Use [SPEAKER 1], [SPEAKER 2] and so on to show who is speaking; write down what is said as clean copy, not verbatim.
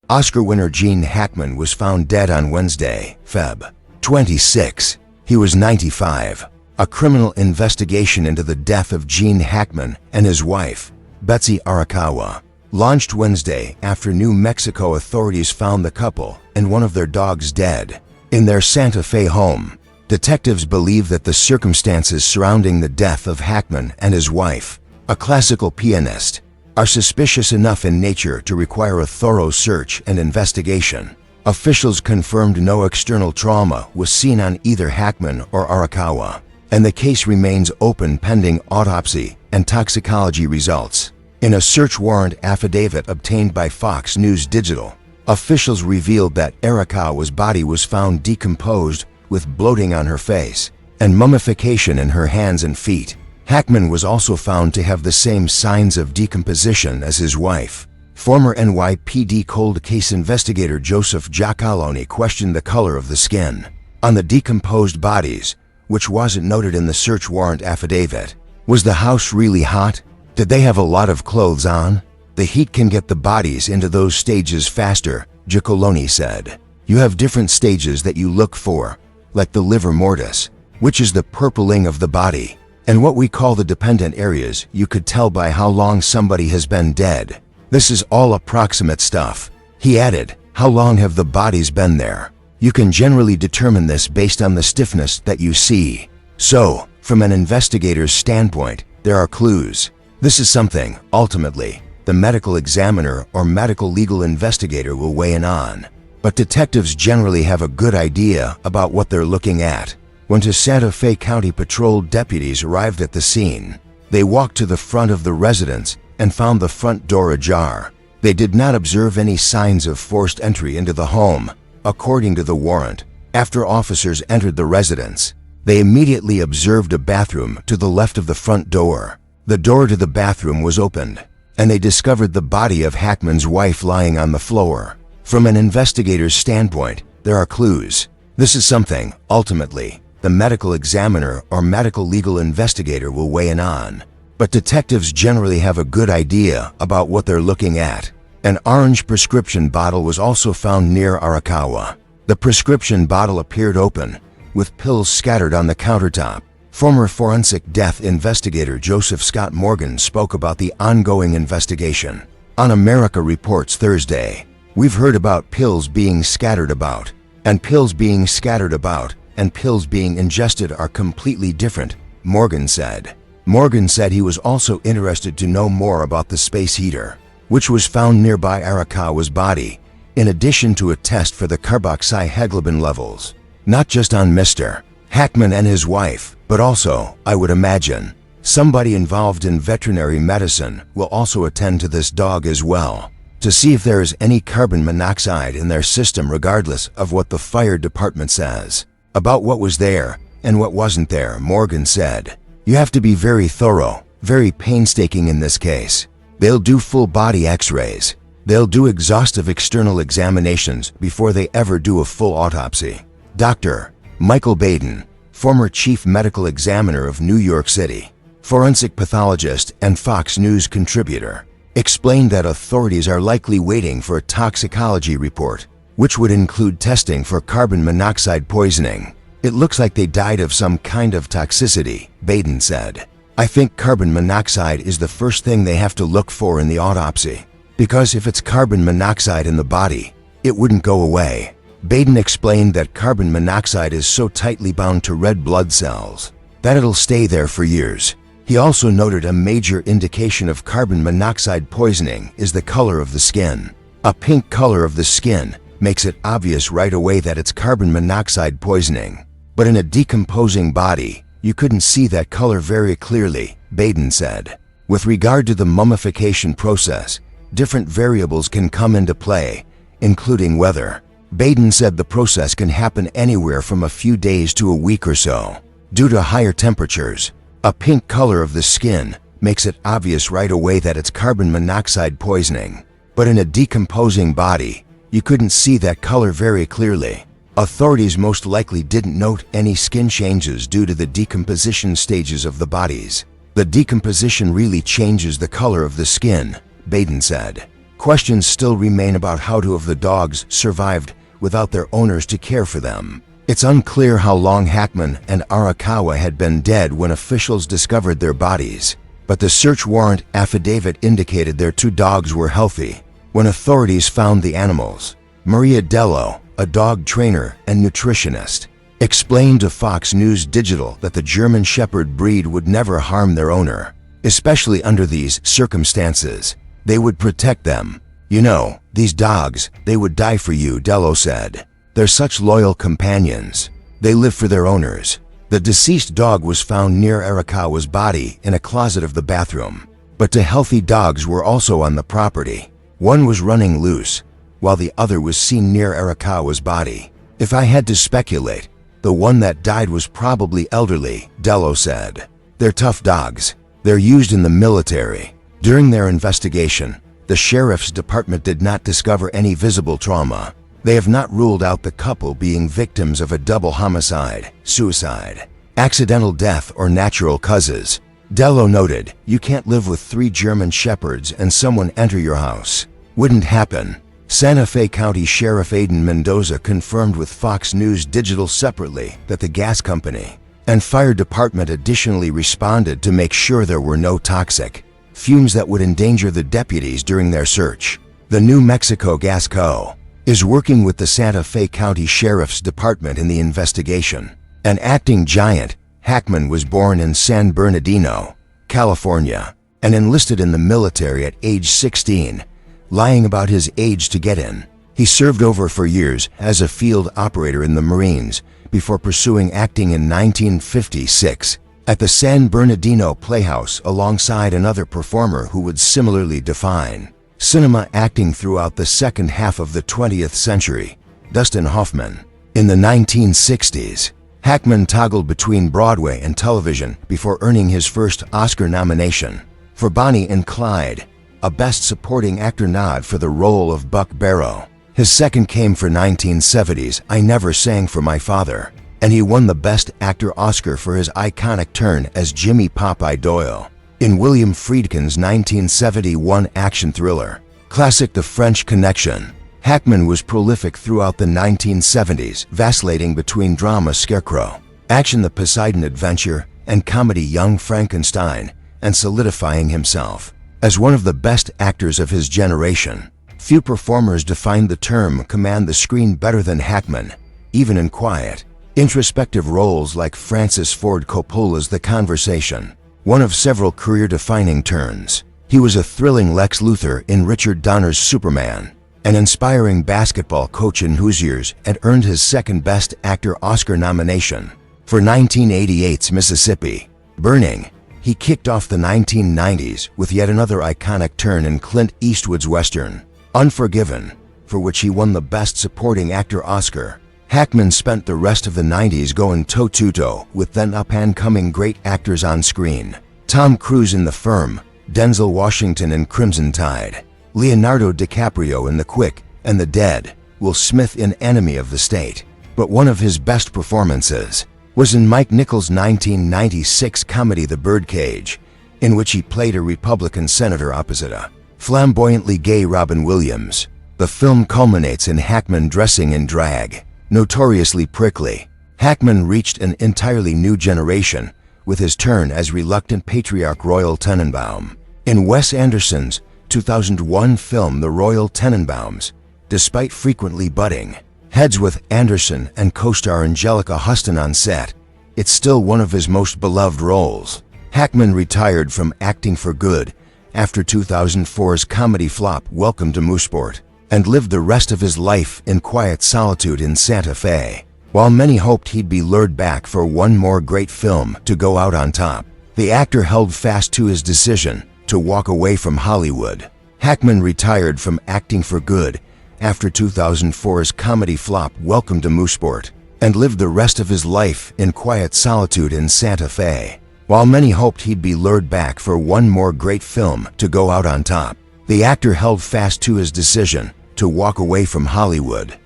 [SPEAKER 1] Oscar winner Gene Hackman was found dead on Wednesday, Feb. 26. He was 95. A criminal investigation into the death of Gene Hackman and his wife, Betsy Arakawa, launched Wednesday after New Mexico authorities found the couple and one of their dogs dead in their Santa Fe home. Detectives believe that the circumstances surrounding the death of Hackman and his wife, a classical pianist, are suspicious enough in nature to require a thorough search and investigation. Officials confirmed no external trauma was seen on either Hackman or Arakawa, and the case remains open pending autopsy and toxicology results. In a search warrant affidavit obtained by Fox News Digital, officials revealed that Arakawa's body was found decomposed with bloating on her face and mummification in her hands and feet. Hackman was also found to have the same signs of decomposition as his wife. Former NYPD cold case investigator Joseph Giacalone questioned the color of the skin on the decomposed bodies, which wasn't noted in the search warrant affidavit. Was the house really hot? Did they have a lot of clothes on? The heat can get the bodies into those stages faster, Giacalone said. You have different stages that you look for, like the livor mortis, which is the purpling of the body, and what we call the dependent areas. You could tell by how long somebody has been dead. This is all approximate stuff. He added, how long have the bodies been there? You can generally determine this based on the stiffness that you see. So, from an investigator's standpoint, there are clues. This is something, ultimately, the medical examiner or medical legal investigator will weigh in on. But detectives generally have a good idea about what they're looking at. When two Santa Fe County Patrol deputies arrived at the scene, they walked to the front of the residence and found the front door ajar. They did not observe any signs of forced entry into the home, according to the warrant. After officers entered the residence, they immediately observed a bathroom to the left of the front door. The door to the bathroom was opened, and they discovered the body of Hackman's wife lying on the floor. From an investigator's standpoint, there are clues. This is something, ultimately, the medical examiner or medical legal investigator will weigh in on. But detectives generally have a good idea about what they're looking at. An orange prescription bottle was also found near Arakawa. The prescription bottle appeared open, with pills scattered on the countertop. Former forensic death investigator Joseph Scott Morgan spoke about the ongoing investigation on America Reports Thursday. We've heard about pills being scattered about, and pills being scattered about, and pills being ingested are completely different, Morgan said. Morgan said he was also interested to know more about the space heater, which was found nearby Arakawa's body, in addition to a test for the carboxyhemoglobin levels. Not just on Mr. Hackman and his wife, but also, I would imagine, somebody involved in veterinary medicine will also attend to this dog as well, to see if there is any carbon monoxide in their system regardless of what the fire department says about what was there and what wasn't there, Morgan said. You have to be very thorough, very painstaking in this case. They'll do full body x-rays. They'll do exhaustive external examinations before they ever do a full autopsy. Dr. Michael Baden, former chief medical examiner of New York City, forensic pathologist and Fox News contributor, explained that authorities are likely waiting for a toxicology report, which would include testing for carbon monoxide poisoning. It looks like they died of some kind of toxicity, Baden said. I think carbon monoxide is the first thing they have to look for in the autopsy, because if it's carbon monoxide in the body, it wouldn't go away. Baden explained that carbon monoxide is so tightly bound to red blood cells that it'll stay there for years. He also noted a major indication of carbon monoxide poisoning is the color of the skin. A pink color of the skin makes it obvious right away that it's carbon monoxide poisoning. But in a decomposing body, you couldn't see that color very clearly, Baden said. With regard to the mummification process, different variables can come into play, including weather. Baden said the process can happen anywhere from a few days to a week or so. Due to higher temperatures, a pink color of the skin makes it obvious right away that it's carbon monoxide poisoning. But in a decomposing body, you couldn't see that color very clearly. Authorities most likely didn't note any skin changes due to the decomposition stages of the bodies. The decomposition really changes the color of the skin, Baden said. Questions still remain about how two of the dogs survived without their owners to care for them. It's unclear how long Hackman and Arakawa had been dead when officials discovered their bodies, but the search warrant affidavit indicated their two dogs were healthy when authorities found the animals. Maria Dello, a dog trainer and nutritionist, explained to Fox News Digital that the German Shepherd breed would never harm their owner, especially under these circumstances. They would protect them. You know, these dogs, they would die for you, Dello said. They're such loyal companions. They live for their owners. The deceased dog was found near Arakawa's body in a closet of the bathroom. But two healthy dogs were also on the property. One was running loose, while the other was seen near Arakawa's body. If I had to speculate, the one that died was probably elderly, Dello said. They're tough dogs. They're used in the military. During their investigation, the sheriff's department did not discover any visible trauma. They have not ruled out the couple being victims of a double homicide, suicide, accidental death, or natural causes. Dello noted, "You can't live with 3 German Shepherds and someone enter your house. Wouldn't happen." Santa Fe County Sheriff Aiden Mendoza confirmed with Fox News Digital separately that the gas company and fire department additionally responded to make sure there were no toxic fumes that would endanger the deputies during their search. The New Mexico Gas Co. is working with the Santa Fe County Sheriff's Department in the investigation. An acting giant, Hackman was born in San Bernardino, California, and enlisted in the military at age 16, lying about his age to get in. He served over 4 years as a field operator in the Marines before pursuing acting in 1956 at the San Bernardino Playhouse alongside another performer who would similarly define cinema acting throughout the second half of the 20th century, Dustin Hoffman. In the 1960s, Hackman toggled between Broadway and television before earning his first Oscar nomination for Bonnie and Clyde, a Best Supporting Actor nod for the role of Buck Barrow. His second came for 1970's I Never Sang for My Father, and he won the Best Actor Oscar for his iconic turn as Jimmy Popeye Doyle in William Friedkin's 1971 action thriller classic The French Connection. Hackman was prolific throughout the 1970s, vacillating between drama Scarecrow, action The Poseidon Adventure, and comedy Young Frankenstein, and solidifying himself as one of the best actors of his generation. Few performers defined the term command the screen better than Hackman, even in quiet, introspective roles like Francis Ford Coppola's The Conversation, one of several career-defining turns. He was a thrilling Lex Luthor in Richard Donner's Superman, an inspiring basketball coach in Hoosiers, and earned his second Best Actor Oscar nomination for 1988's Mississippi Burning. He kicked off the 1990s with yet another iconic turn in Clint Eastwood's Western, Unforgiven, for which he won the Best Supporting Actor Oscar. Hackman spent the rest of the 90s going toe-to-toe with then up-and-coming great actors on screen. Tom Cruise in The Firm, Denzel Washington in Crimson Tide, Leonardo DiCaprio in The Quick and the Dead, Will Smith in Enemy of the State. But one of his best performances was in Mike Nichols' 1996 comedy The Birdcage, in which he played a Republican senator opposite a flamboyantly gay Robin Williams. The film culminates in Hackman dressing in drag. Notoriously prickly, Hackman reached an entirely new generation with his turn as reluctant patriarch Royal Tenenbaum in Wes Anderson's 2001 film The Royal Tenenbaums. Despite frequently butting heads with Anderson and co-star Angelica Huston on set, it's still one of his most beloved roles. Hackman retired from acting for good after 2004's comedy flop Welcome to Mooseport, and lived the rest of his life in quiet solitude in Santa Fe. While many hoped he'd be lured back for one more great film to go out on top, the actor held fast to his decision to walk away from Hollywood. Hackman retired from acting for good after 2004's comedy flop Welcome to Mooseport, and lived the rest of his life in quiet solitude in Santa Fe. While many hoped he'd be lured back for one more great film to go out on top, the actor held fast to his decision to walk away from Hollywood.